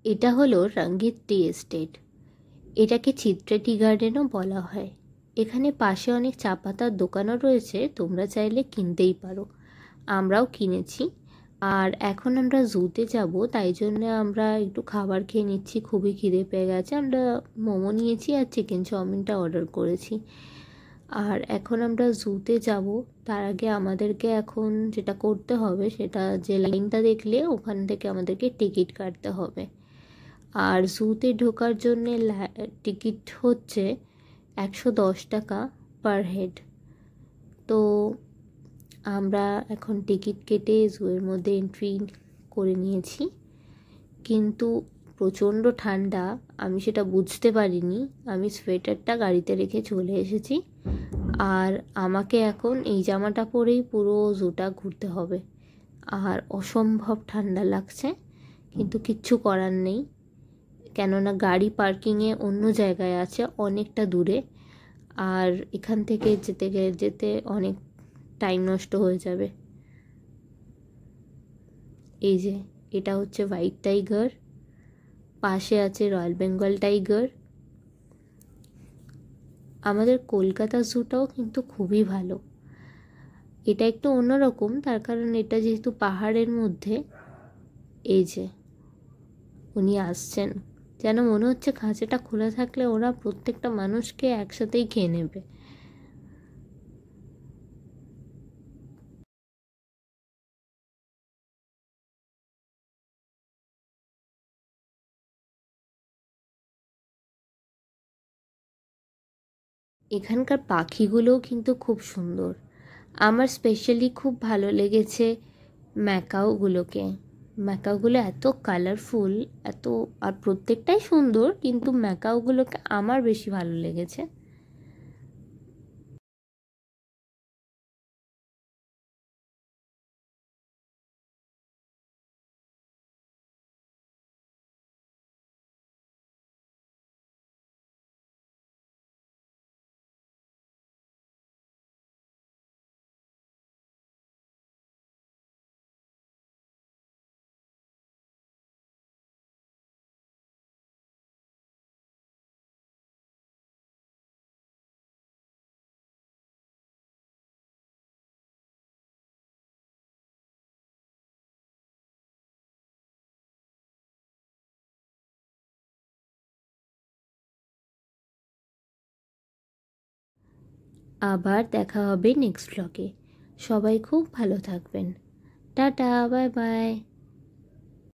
এটা হলো রঙ্গিত tea estate. এটাকে চিত্রা টি গার্ডেনও বলা হয়। এখানে পাশে অনেক চা পাতার দোকানও রয়েছে, তোমরা চাইলে কিনতেই পারো। আমরাও কিনেছি। আর এখন আমরা জুতে যাব, তাই জন্য আমরা একটু খাবার খেয়ে নিচ্ছি, খুবই খিদে পেয়ে গেছে। আমরা মোমো নিয়েছি আর চিকেন চাউমিনটা অর্ডার করেছি। আর এখন আমরা জুতে যাব। তার আগে আমাদেরকে এখন যেটা করতে হবে সেটা, যে লাইনটা দেখলে ওখান থেকে আমাদেরকে টিকিট কাটতে হবে। আর জুতে ঢোকার জন্যে টিকিট হচ্ছে 110 টাকা পার হেড। তো আমরা এখন টিকিট কেটে জুয়ের মধ্যে এন্ট্রি করে নিয়েছি, কিন্তু প্রচণ্ড ঠান্ডা, আমি সেটা বুঝতে পারিনি। আমি সোয়েটারটা গাড়িতে রেখে চলে এসেছি। আর আমাকে এখন এই জামাটা পরেই পুরো জুটা ঘুরতে হবে। আর অসম্ভব ঠান্ডা লাগছে, কিন্তু কিচ্ছু করার নেই, কেননা গাড়ি পার্কিংয়ে অন্য জায়গায় আছে, অনেকটা দূরে। আর এখান থেকে যেতে অনেক টাইম নষ্ট হয়ে যাবে। এই যে এটা হচ্ছে হোয়াইট টাইগার, পাশে আছে রয়্যাল বেঙ্গল টাইগার। আমাদের কলকাতা জুটাও কিন্তু খুবই ভালো। এটা একটু অন্যরকম, তার কারণ এটা যেহেতু পাহাড়ের মধ্যে। এই যে উনি আসছেন, যেন মনে হচ্ছে খাঁচাটা খোলা থাকলে ওরা প্রত্যেকটা মানুষকে একসাথেই খেয়ে নেবে। এখানকার পাখিগুলোও কিন্তু খুব সুন্দর। আমার স্পেশালি খুব ভালো লেগেছে ম্যাকাওগুলোকে। ম্যাকাওগুলো এত কালারফুল, এত, আর প্রত্যেকটাই সুন্দর, কিন্তু ম্যাকাওগুলোকে আমার বেশি ভালো লেগেছে। আবার দেখা হবে নেক্সট ব্লগে। সবাই খুব ভালো থাকবেন। Tata, bye bye.